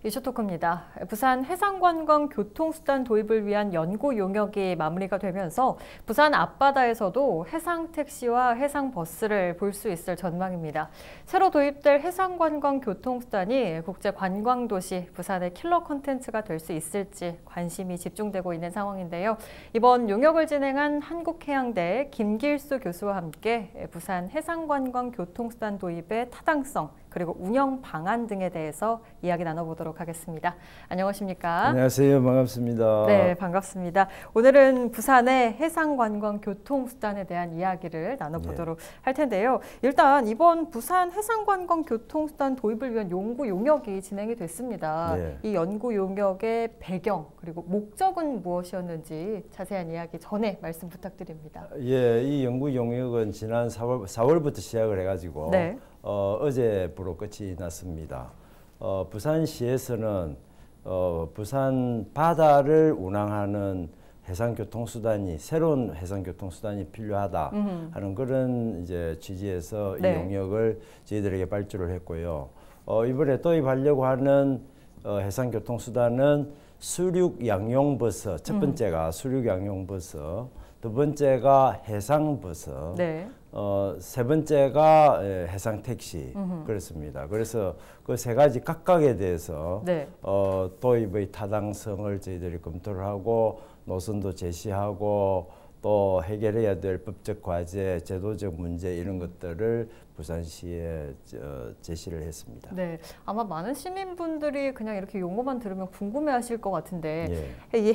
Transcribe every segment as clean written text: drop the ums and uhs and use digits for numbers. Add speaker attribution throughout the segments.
Speaker 1: 이슈토크입니다. 부산 해상관광 교통수단 도입을 위한 연구 용역이 마무리가 되면서 부산 앞바다에서도 해상택시와 해상버스를 볼 수 있을 전망입니다. 새로 도입될 해상관광 교통수단이 국제관광도시 부산의 킬러 콘텐츠가 될 수 있을지 관심이 집중되고 있는 상황인데요. 이번 용역을 진행한 한국해양대 김길수 교수와 함께 부산 해상관광 교통수단 도입의 타당성 그리고 운영 방안 등에 대해서 이야기 나눠보도록 하겠습니다. 안녕하십니까?
Speaker 2: 안녕하세요. 반갑습니다.
Speaker 1: 네, 반갑습니다. 오늘은 부산의 해상관광 교통수단에 대한 이야기를 나눠보도록 할 텐데요. 일단 이번 부산 해상관광 교통수단 도입을 위한 연구 용역이 진행이 됐습니다. 이 연구 용역의 배경 그리고 목적은 무엇이었는지 자세한 이야기 전에 말씀 부탁드립니다.
Speaker 2: 예, 이 연구 용역은 지난 4월부터 시작을 해가지고 어제부로 끝이 났습니다. 부산시에서는 부산 바다를 운항하는 해상교통수단이 새로운 해상교통수단이 필요하다 하는 그런 이제 취지에서 이 용역을 저희들에게 발주를 했고요. 이번에 도입하려고 하는 해상교통수단은 수륙 양용버스, 첫 번째가 수륙 양용버스, 두 번째가 해상버스, 세 번째가 해상택시 그렇습니다. 그래서 그 세 가지 각각에 대해서 도입의 타당성을 저희들이 검토를 하고 노선도 제시하고 또 해결해야 될 법적 과제, 제도적 문제 이런 것들을 부산시에 제시를 했습니다.
Speaker 1: 네, 아마 많은 시민분들이 그냥 이렇게 용어만 들으면 궁금해하실 것 같은데 이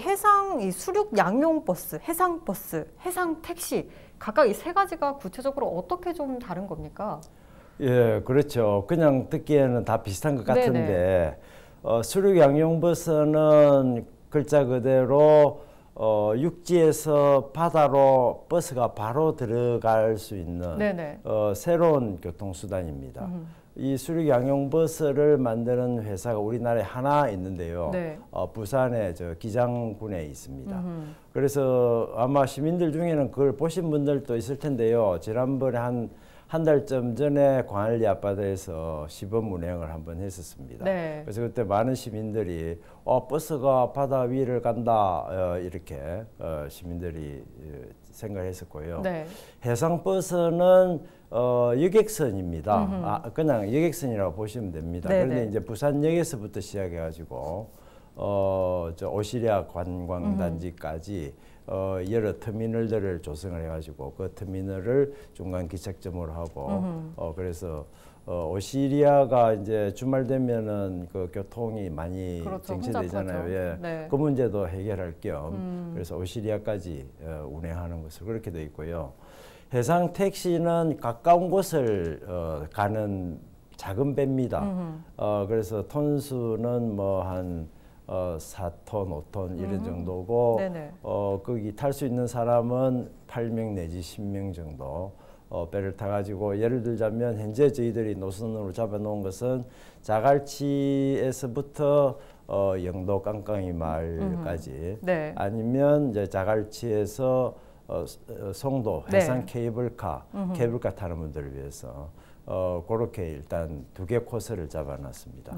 Speaker 1: 수륙 양용 버스, 해상 버스, 해상 택시 각각 이 세 가지가 구체적으로 어떻게 좀 다른 겁니까?
Speaker 2: 예, 그렇죠. 그냥 듣기에는 다 비슷한 것 같은데 수륙 양용 버스는 글자 그대로 육지에서 바다로 버스가 바로 들어갈 수 있는 새로운 교통수단입니다. 이 수륙 양용 버스를 만드는 회사가 우리나라에 하나 있는데요. 부산의 기장군에 있습니다. 그래서 아마 시민들 중에는 그걸 보신 분들도 있을 텐데요. 지난번에 한 달쯤 전에 광안리 앞바다에서 시범 운행을 한번 했었습니다. 그래서 그때 많은 시민들이 버스가 바다 위를 간다 이렇게 시민들이 생각했었고요. 해상버스는 여객선입니다. 그냥 여객선이라고 보시면 됩니다. 그런데 이제 부산역에서부터 시작해가지고 오시리아 관광단지까지 여러 터미널들을 조성을 해가지고 그 터미널을 중간 기착점으로 하고 그래서 오시리아가 이제 주말 되면은 그 교통이 많이 정체되잖아요. 그 문제도 해결할 겸 그래서 오시리아까지 운행하는 것으로 그렇게 되어 있고요. 해상 택시는 가까운 곳을 가는 작은 배입니다. 그래서 톤수는 뭐 한 4톤, 5톤 이런 정도고 거기 탈 수 있는 사람은 8명 내지 10명 정도 배를 타가지고 예를 들자면 현재 저희들이 노선으로 잡아놓은 것은 자갈치에서부터 영도 깡깡이 마을까지 아니면 이제 자갈치에서 송도 해상 케이블카 타는 분들을 위해서 그렇게 일단 2개 코스를 잡아놨습니다.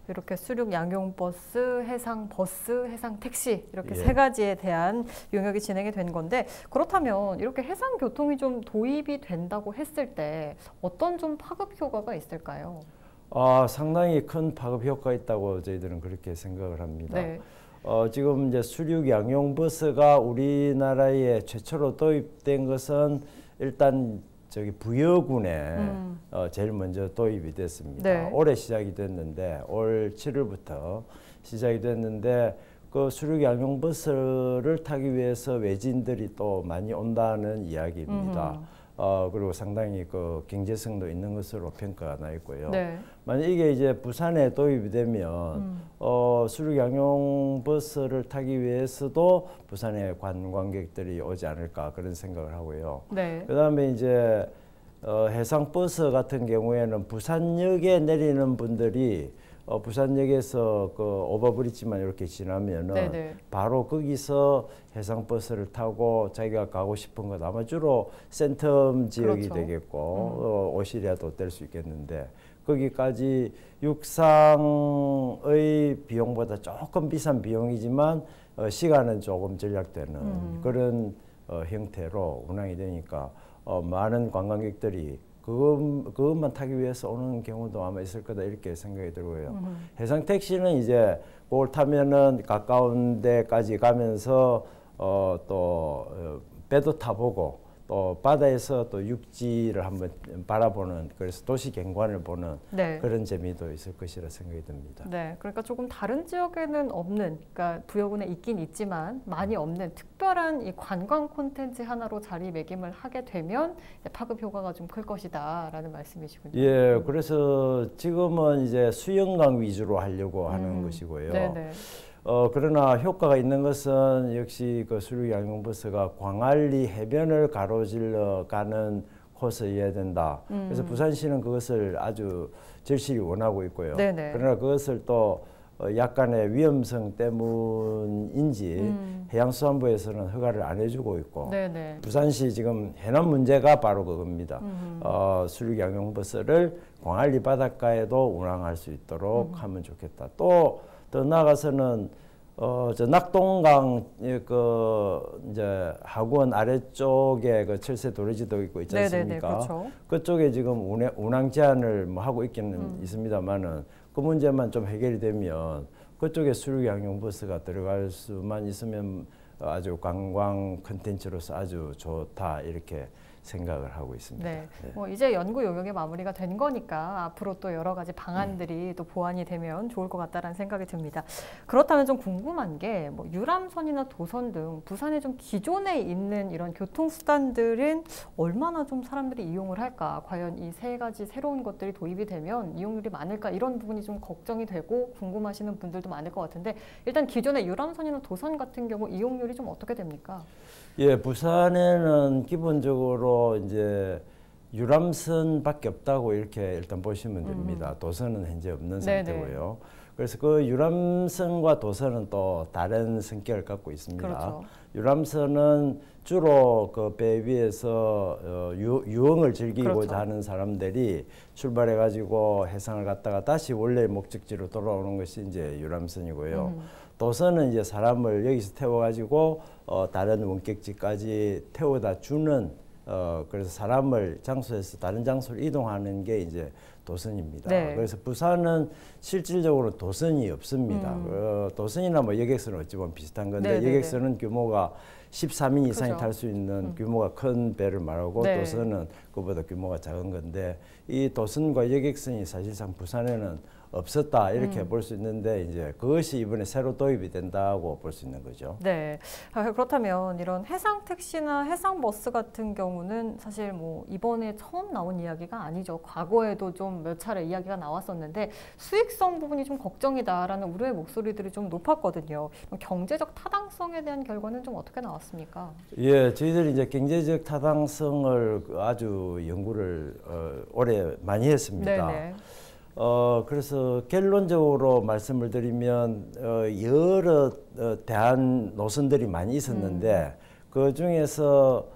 Speaker 1: 이렇게 수륙 양용 버스, 해상 버스, 해상 택시 이렇게 세 가지에 대한 용역이 진행이 된 건데 그렇다면 이렇게 해상 교통이 좀 도입이 된다고 했을 때 어떤 좀 파급 효과가 있을까요?
Speaker 2: 상당히 큰 파급 효과가 있다고 저희들은 그렇게 생각을 합니다. 지금 이제 수륙 양용 버스가 우리나라에 최초로 도입된 것은 일단 부여군에 제일 먼저 도입이 됐습니다. 올해 시작이 됐는데 올 7월부터 시작이 됐는데 그 수륙 양용 버스를 타기 위해서 외지인들이 또 많이 온다는 이야기입니다. 그리고 상당히 그 경제성도 있는 것으로 평가가 나 있고요. 만약 이게 이제 부산에 도입이 되면 수륙 양용 버스를 타기 위해서도 부산에 관광객들이 오지 않을까 그런 생각을 하고요. 그다음에 이제 해상 버스 같은 경우에는 부산역에 내리는 분들이 부산역에서 그 오버브리지만 이렇게 지나면은 바로 거기서 해상버스를 타고 자기가 가고 싶은 것 아마 주로 센텀 지역이 되겠고 오시리아도 될 수 있겠는데 거기까지 육상의 비용보다 조금 비싼 비용이지만 시간은 조금 절약되는 그런 형태로 운항이 되니까 많은 관광객들이 그것만 타기 위해서 오는 경우도 아마 있을 거다 이렇게 생각이 들고요. 해상 택시는 이제 그걸 타면은 가까운 데까지 가면서 또 배도 타보고 또 바다에서 또 육지를 한번 바라보는 그래서 도시 경관을 보는 네. 그런 재미도 있을 것이라 생각이 듭니다.
Speaker 1: 네, 그러니까 조금 다른 지역에는 없는, 그러니까 부여군에 있긴 있지만 많이 없는 특별한 이 관광 콘텐츠 하나로 자리매김을 하게 되면 파급 효과가 좀 클 것이다라는 말씀이시군요.
Speaker 2: 예, 그래서 지금은 이제 수영강 위주로 하려고 하는 것이고요. 네네. 그러나 효과가 있는 것은 역시 그 수륙양용버스가 광안리 해변을 가로질러 가는 코스여야 된다. 그래서 부산시는 그것을 아주 절실히 원하고 있고요. 네네. 그러나 그것을 또 약간의 위험성 때문인지 해양수산부에서는 허가를 안 해주고 있고 네네. 부산시 지금 해남 문제가 바로 그겁니다. 수륙양용버스를 광안리 바닷가에도 운항할 수 있도록 하면 좋겠다. 또 더 나아가서는 저 낙동강 이제 하구원 아래쪽에 그 철새 도래지도 있고 있지 않습니까? 그렇죠. 그쪽에 지금 운항 제한을 뭐 하고 있기는 있습니다만은 그 문제만 좀 해결이 되면 그쪽에 수륙양용버스가 들어갈 수만 있으면 아주 관광 콘텐츠로서 아주 좋다 이렇게 생각을 하고 있습니다.
Speaker 1: 네. 네. 뭐 이제 연구 용역의 마무리가 된 거니까 앞으로 또 여러 가지 방안들이 또 보완이 되면 좋을 것 같다라는 생각이 듭니다. 그렇다면 좀 궁금한 게 뭐 유람선이나 도선 등 부산에 좀 기존에 있는 이런 교통수단들은 얼마나 좀 사람들이 이용을 할까? 과연 이 세 가지 새로운 것들이 도입이 되면 이용률이 많을까? 이런 부분이 좀 걱정이 되고 궁금하시는 분들도 많을 것 같은데 일단 기존의 유람선이나 도선 같은 경우 이용률이 좀 어떻게 됩니까?
Speaker 2: 예, 부산에는 기본적으로 이제 유람선밖에 없다고 이렇게 일단 보시면 됩니다. 도선은 현재 없는 상태고요. 그래서 그 유람선과 도선은 또 다른 성격을 갖고 있습니다. 그렇죠. 유람선은 주로 그 배 위에서 유흥을 즐기고자 그렇죠. 하는 사람들이 출발해가지고 해상을 갔다가 다시 원래 목적지로 돌아오는 것이 이제 유람선이고요. 도선은 이제 사람을 여기서 태워가지고 다른 원격지까지 태워다 주는 그래서 사람을 장소에서 다른 장소로 이동하는 게 이제 도선입니다. 네. 그래서 부산은 실질적으로 도선이 없습니다. 도선이나 뭐 여객선은 어찌 보면 비슷한 건데 여객선은 규모가 13인 이상이 그렇죠. 탈 수 있는 규모가 큰 배를 말하고 네. 도선은 그보다 규모가 작은 건데 이 도선과 여객선이 사실상 부산에는 없었다 이렇게 볼 수 있는데 이제 그것이 이번에 새로 도입이 된다고 볼 수 있는 거죠.
Speaker 1: 네. 그렇다면 이런 해상 택시나 해상 버스 같은 경우는 사실 뭐 이번에 처음 나온 이야기가 아니죠. 과거에도 좀 몇 차례 이야기가 나왔었는데 수익성 부분이 좀 걱정이다라는 우려의 목소리들이 좀 높았거든요. 경제적 타당성에 대한 결과는 좀 어떻게 나왔습니까?
Speaker 2: 예, 저희들이 이제 경제적 타당성을 아주 연구를 올해 많이 했습니다. 네네. 그래서 결론적으로 말씀을 드리면 여러 대안 노선들이 많이 있었는데 그 중에서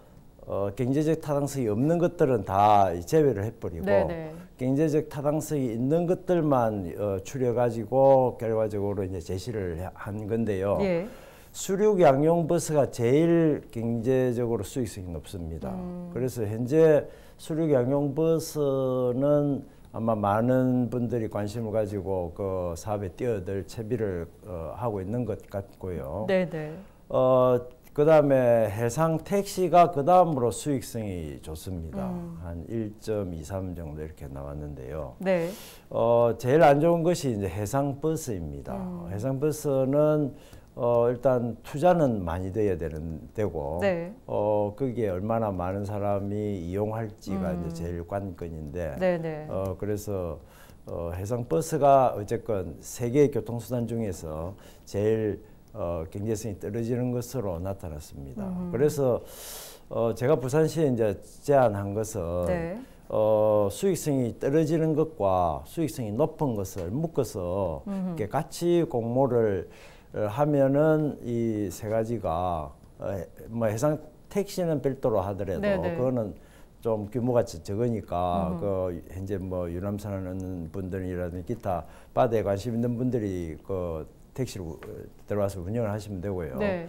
Speaker 2: 경제적 타당성이 없는 것들은 다 제외를 해버리고 네네. 경제적 타당성이 있는 것들만 추려가지고 결과적으로 이제 제시를 한 건데요. 예. 수륙 양용 버스가 제일 경제적으로 수익성이 높습니다. 그래서 현재 수륙 양용 버스는 아마 많은 분들이 관심을 가지고 그 사업에 뛰어들 채비를 하고 있는 것 같고요. 네네. 그다음에 해상 택시가 그 다음으로 수익성이 좋습니다. 한 1.23 정도 이렇게 나왔는데요. 네. 제일 안 좋은 것이 이제 해상 버스입니다. 해상 버스는 일단 투자는 많이 돼야 되고 네. 거기에 얼마나 많은 사람이 이용할지가 이제 제일 관건인데 네네. 그래서 해상 버스가 어쨌건 세계 교통수단 중에서 제일 경제성이 떨어지는 것으로 나타났습니다. 그래서 제가 부산시에 이제 제안한 것은 네. 수익성이 떨어지는 것과 수익성이 높은 것을 묶어서 이렇게 같이 공모를 하면은 이 세 가지가 뭐 해상 택시는 별도로 하더라도 네네. 그거는 좀 규모가 적으니까 그 현재 뭐 유람 사는 분들이라든지 기타 바다에 관심 있는 분들이 그 택시로 들어와서 운영을 하시면 되고요.
Speaker 1: 네.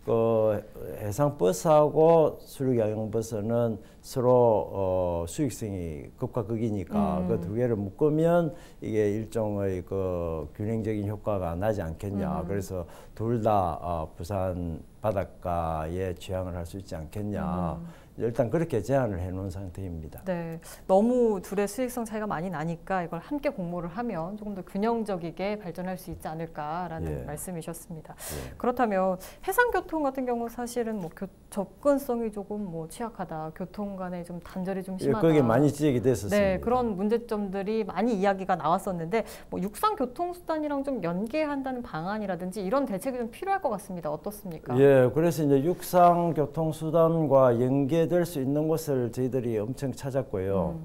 Speaker 2: 그 해상버스하고 수륙양용버스는 서로 수익성이 극과 극이니까 그 두 개를 묶으면 이게 일종의 그 균형적인 효과가 나지 않겠냐. 그래서 둘 다 부산 바닷가에 취항을 할 수 있지 않겠냐. 일단 그렇게 제안을 해놓은 상태입니다.
Speaker 1: 네, 너무 둘의 수익성 차이가 많이 나니까 이걸 함께 공모를 하면 조금 더 균형적이게 발전할 수 있지 않을까라는 말씀이셨습니다. 그렇다면 해상교통 같은 경우 사실은 뭐 접근성이 조금 뭐 취약하다, 교통 간에 좀 단절이 좀 심하다.
Speaker 2: 거기에 많이 지적이 됐었습니다.
Speaker 1: 네, 그런 문제점들이 많이 이야기가 나왔었는데 뭐 육상 교통수단이랑 좀 연계한다는 방안이라든지 이런 대책이 좀 필요할 것 같습니다. 어떻습니까?
Speaker 2: 예, 그래서 이제 육상 교통수단과 연계될 수 있는 곳을 저희들이 엄청 찾았고요.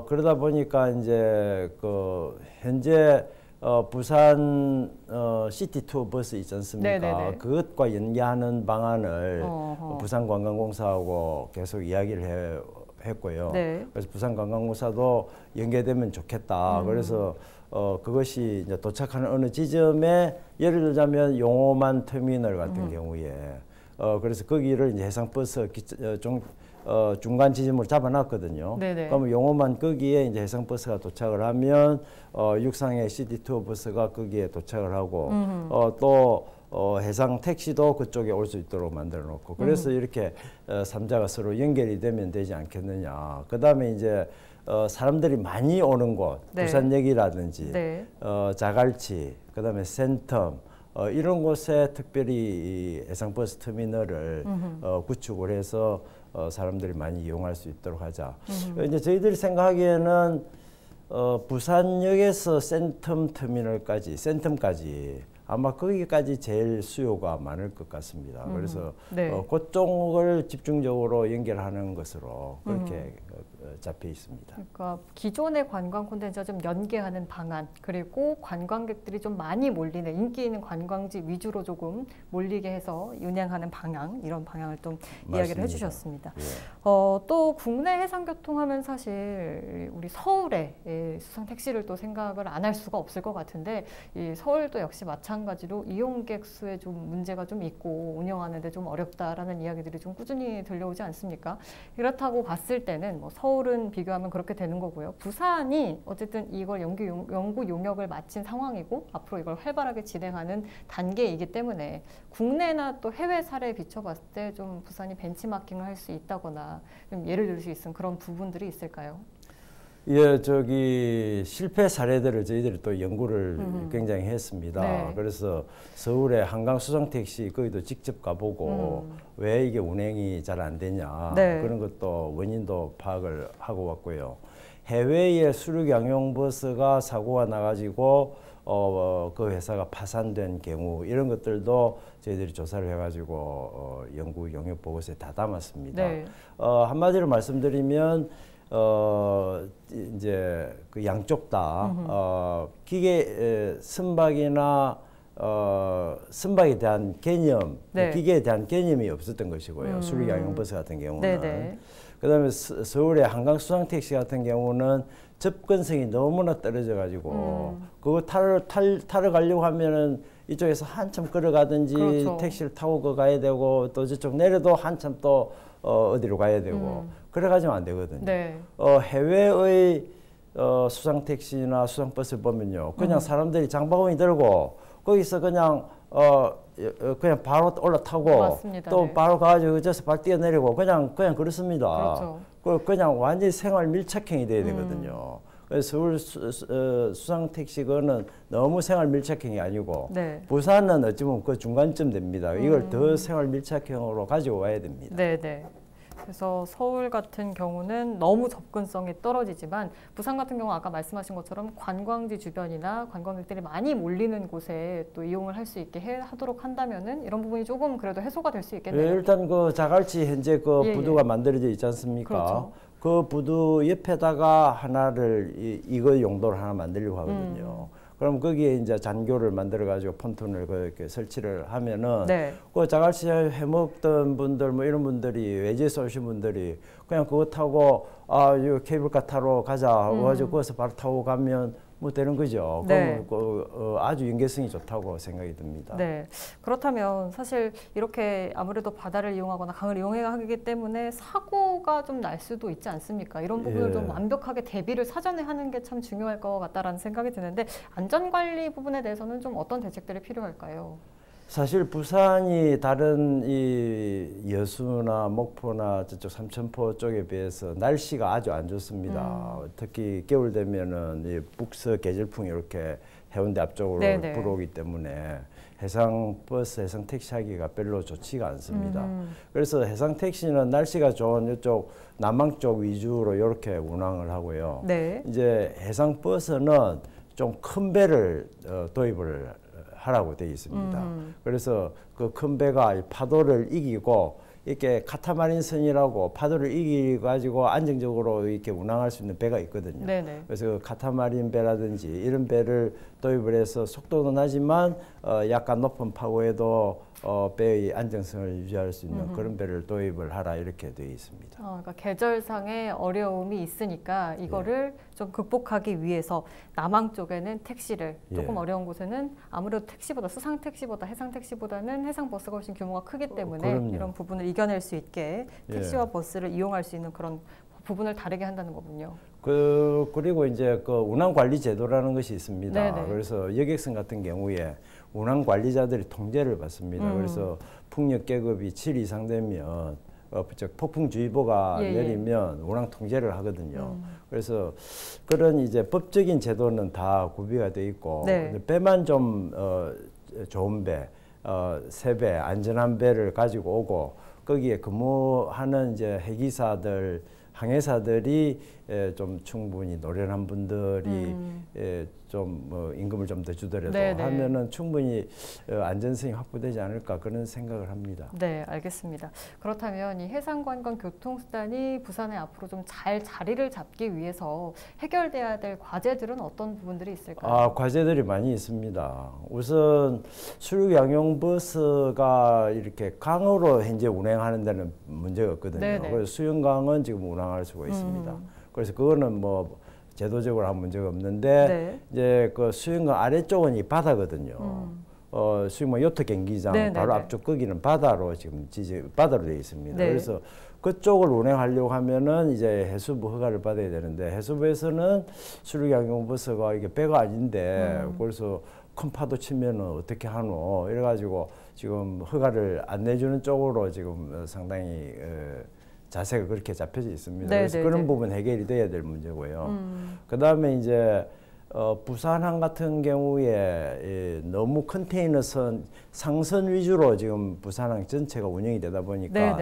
Speaker 2: 그러다 보니까 이제 그 현재 부산 시티 투어 버스 있지 않습니까?
Speaker 1: 네네네.
Speaker 2: 그것과 연계하는 방안을 부산관광공사하고 계속 이야기를 했고요.
Speaker 1: 네.
Speaker 2: 그래서 부산관광공사도 연계되면 좋겠다. 그래서 그것이 이제 도착하는 어느 지점에 예를 들자면 용호만 터미널 같은 경우에 그래서 거기를 이제 해상버스 중간 지점으로 잡아놨거든요.
Speaker 1: 네네.
Speaker 2: 그러면 용호만 거기에 이제 해상버스가 도착을 하면 육상의 시티 투어 버스가 거기에 도착을 하고 또 해상 택시도 그쪽에 올 수 있도록 만들어 놓고 그래서 이렇게 삼자가 서로 연결이 되면 되지 않겠느냐. 그다음에 이제 사람들이 많이 오는 곳,
Speaker 1: 네.
Speaker 2: 부산역이라든지
Speaker 1: 네.
Speaker 2: 자갈치, 그다음에 센텀 이런 곳에 특별히 이 해상버스 터미널을 구축을 해서 사람들이 많이 이용할 수 있도록 하자. 이제 저희들이 생각하기에는 부산역에서 센텀까지 아마 거기까지 제일 수요가 많을 것 같습니다. 그래서
Speaker 1: 네.
Speaker 2: 그쪽을 집중적으로 연결하는 것으로 그렇게 잡혀 있습니다.
Speaker 1: 그러니까 기존의 관광 콘텐츠와 좀 연계하는 방안, 그리고 관광객들이 좀 많이 몰리는 인기 있는 관광지 위주로 조금 몰리게 해서 운행하는 방향, 이런 방향을 좀
Speaker 2: 맞습니다.
Speaker 1: 이야기를 해주셨습니다.
Speaker 2: 예.
Speaker 1: 또 국내 해상교통하면 사실 우리 서울의 수상 택시를 또 생각을 안 할 수가 없을 것 같은데 이 서울도 역시 마찬가지로 이용객 수에 좀 문제가 좀 있고 운영하는데 좀 어렵다라는 이야기들이 좀 꾸준히 들려오지 않습니까? 그렇다고 봤을 때는 뭐 서울은 비교하면 그렇게 되는 거고요. 부산이 어쨌든 이걸 연구 용역을 마친 상황이고 앞으로 이걸 활발하게 진행하는 단계이기 때문에 국내나 또 해외 사례에 비춰봤을 때 좀 부산이 벤치마킹을 할 수 있다거나 좀 예를 들 수 있는 그런 부분들이 있을까요?
Speaker 2: 예, 실패 사례들을 저희들이 또 연구를 굉장히 했습니다.
Speaker 1: 네.
Speaker 2: 그래서 서울의 한강 수상 택시 거기도 직접 가보고 왜 이게 운행이 잘 안 되냐
Speaker 1: 네.
Speaker 2: 그런 것도 원인도 파악을 하고 왔고요. 해외의 수륙양용 버스가 사고가 나가지고 그 회사가 파산된 경우 이런 것들도 저희들이 조사를 해가지고 연구 용역 보고서에 다 담았습니다.
Speaker 1: 네.
Speaker 2: 한마디로 말씀드리면 이제 그 양쪽 다 기계 선박이나 선박에 대한 개념,
Speaker 1: 네.
Speaker 2: 기계에 대한 개념이 없었던 것이고요. 수륙양용버스 같은 경우는.
Speaker 1: 네네.
Speaker 2: 그다음에 서울의 한강 수상 택시 같은 경우는 접근성이 너무나 떨어져 가지고 그거 타러 가려고 하면은 이쪽에서 한참 걸어가든지
Speaker 1: 그렇죠.
Speaker 2: 택시를 타고 가야 되고 또 저쪽 내려도 한참 또 어디로 가야 되고 그래 가지고 안 되거든요.
Speaker 1: 네.
Speaker 2: 해외의 수상 택시나 수상 버스를 보면요, 그냥 사람들이 장바구니 들고 거기서 그냥 바로 올라타고
Speaker 1: 맞습니다.
Speaker 2: 또
Speaker 1: 네.
Speaker 2: 바로 가가지고 저서 발 뛰어내리고 그냥 그렇습니다.
Speaker 1: 그렇죠.
Speaker 2: 그냥 완전히 생활 밀착형이 돼야 되거든요. 그래서 서울 수상 택시거는 너무 생활 밀착형이 아니고
Speaker 1: 네.
Speaker 2: 부산은 어찌 보면 그 중간쯤 됩니다. 이걸 더 생활 밀착형으로 가지고 와야 됩니다.
Speaker 1: 네네. 그래서 서울 같은 경우는 너무 접근성이 떨어지지만 부산 같은 경우 아까 말씀하신 것처럼 관광지 주변이나 관광객들이 많이 몰리는 곳에 또 이용을 할 수 있게 하도록 한다면은 이런 부분이 조금 그래도 해소가 될 수 있겠네요.
Speaker 2: 예, 일단 그 자갈치 현재 그 부두가 만들어져 있지 않습니까?
Speaker 1: 그렇죠.
Speaker 2: 그 부두 옆에다가 하나를 이거 용도를 하나 만들려고 하거든요. 그럼 거기에 이제 잔교를 만들어 가지고 pontoon을 그렇게 설치를 하면은
Speaker 1: 네.
Speaker 2: 그 자갈치 해먹던 분들 뭐 이런 분들이 외지에서 오신 분들이 그냥 그거 타고 이 케이블카 타러 가자 하고 가지고 거기서 바로 타고 가면 뭐 되는 거죠.
Speaker 1: 네.
Speaker 2: 그럼 아주 연계성이 좋다고 생각이 듭니다.
Speaker 1: 네. 그렇다면 사실 이렇게 아무래도 바다를 이용하거나 강을 이용해야 하기 때문에 사고가 좀 날 수도 있지 않습니까? 이런 부분을 좀 완벽하게 대비를 사전에 하는 게 참 중요할 것 같다라는 생각이 드는데 안전관리 부분에 대해서는 좀 어떤 대책들이 필요할까요?
Speaker 2: 사실 부산이 다른 이 여수나 목포나 저쪽 삼천포 쪽에 비해서 날씨가 아주 안 좋습니다. 특히 겨울 되면은 이 북서 계절풍이 이렇게 해운대 앞쪽으로
Speaker 1: 네네.
Speaker 2: 불어오기 때문에 해상 버스, 해상 택시 하기가 별로 좋지가 않습니다. 그래서 해상 택시는 날씨가 좋은 이쪽 남항 쪽 위주로 이렇게 운항을 하고요.
Speaker 1: 네.
Speaker 2: 이제 해상 버스는 좀 큰 배를 도입을 하라고 되어 있습니다. 그래서 그 큰 배가 파도를 이기고 이렇게 카타마린선이라고 파도를 이기가지고 안정적으로 이렇게 운항할 수 있는 배가 있거든요.
Speaker 1: 네네.
Speaker 2: 그래서 그 카타마린 배라든지 이런 배를 도입을 해서 속도도 나지만 약간 높은 파고에도 배의 안정성을 유지할 수 있는 그런 배를 도입을 하라 이렇게 되어 있습니다.
Speaker 1: 그러니까 계절상의 어려움이 있으니까 이거를 좀 극복하기 위해서 남항 쪽에는 택시를 조금 어려운 곳에는 아무래도 택시보다 수상 택시보다 해상 택시보다는 해상 버스가 훨씬 규모가 크기 때문에 이런 부분을 이겨낼 수 있게 택시와 버스를 이용할 수 있는 그런 부분을 다르게 한다는 거군요.
Speaker 2: 그리고 이제 그 운항 관리 제도라는 것이 있습니다.
Speaker 1: 네네.
Speaker 2: 그래서 여객선 같은 경우에 운항 관리자들이 통제를 받습니다. 그래서 풍력 계급이 7 이상 되면 폭풍주의보가 내리면 운항 통제를 하거든요. 그래서 그런 이제 법적인 제도는 다 구비가 돼 있고 배만 좀 좋은 배, 새 배, 안전한 배를 가지고 오고 거기에 근무하는 이제 해기사들, 항해사들이 좀 충분히 노련한 분들이 좀 뭐 임금을 좀 더 주더라도 하면은 충분히 안전성이 확보되지 않을까 그런 생각을 합니다.
Speaker 1: 네, 알겠습니다. 그렇다면 이 해상관광 교통수단이 부산에 앞으로 좀 잘 자리를 잡기 위해서 해결돼야 될 과제들은 어떤 부분들이 있을까요?
Speaker 2: 과제들이 많이 있습니다. 우선 수륙 양용 버스가 이렇게 강으로 현재 운행하는 데는 문제가 없거든요. 그래서 수영강은 지금 운항할 수가 있습니다. 그래서 그거는 뭐 제도적으로 한 문제가 없는데 이제 그 수영강 아래쪽은 이 바다거든요. 수영강 요트 경기장 바로 앞쪽 거기는 바다로 지금 바다로 되어 있습니다. 그래서 그쪽을 운행하려고 하면은 이제 해수부 허가를 받아야 되는데 해수부에서는 수륙 양용 버스가 이게 배가 아닌데 그래서 큰 파도 치면은 어떻게 하노 이래가지고 지금 허가를 안 내주는 쪽으로 지금 상당히 자세가 그렇게 잡혀져 있습니다. 그래서 그런 부분 해결이 돼야 될 문제고요. 그 다음에 이제 부산항 같은 경우에 너무 컨테이너선 상선 위주로 지금 부산항 전체가 운영이 되다 보니까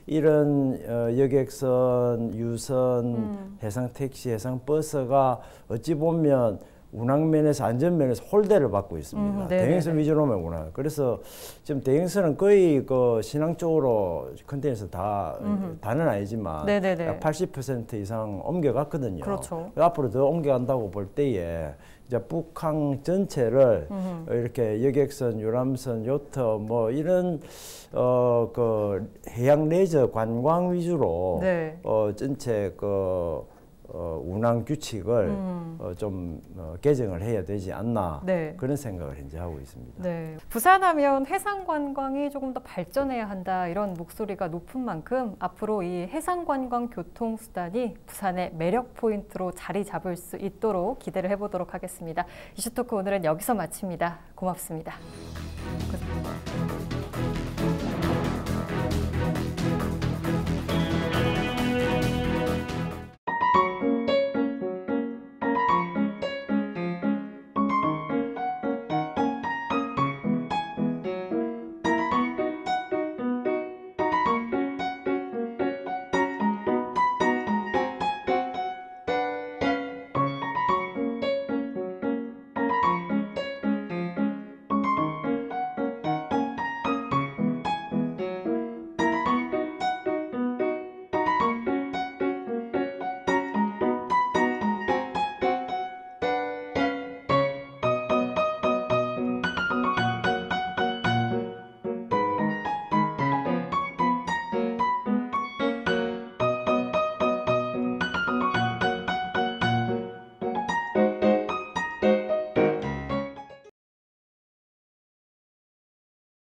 Speaker 2: 이런 여객선, 유선, 해상택시, 해상버스가 어찌 보면 운항면에서 안전면에서 홀대를 받고 있습니다. 대행선 위주로만 운항. 그래서 지금 대행선은 거의 그 신항 쪽으로 컨테이너에서 다는 아니지만 약 80% 이상 옮겨갔거든요.
Speaker 1: 그렇죠.
Speaker 2: 앞으로 더 옮겨간다고 볼 때에 이제 북항 전체를 이렇게 여객선, 유람선, 요트 뭐 이런 그 해양 레저 관광 위주로 전체 그 운항 규칙을 좀 개정을 해야 되지 않나 그런 생각을 현재 하고 있습니다.
Speaker 1: 부산하면 해상관광이 조금 더 발전해야 한다 이런 목소리가 높은 만큼 앞으로 이 해상관광 교통수단이 부산의 매력 포인트로 자리 잡을 수 있도록 기대를 해보도록 하겠습니다. 이슈토크 오늘은 여기서 마칩니다. 고맙습니다.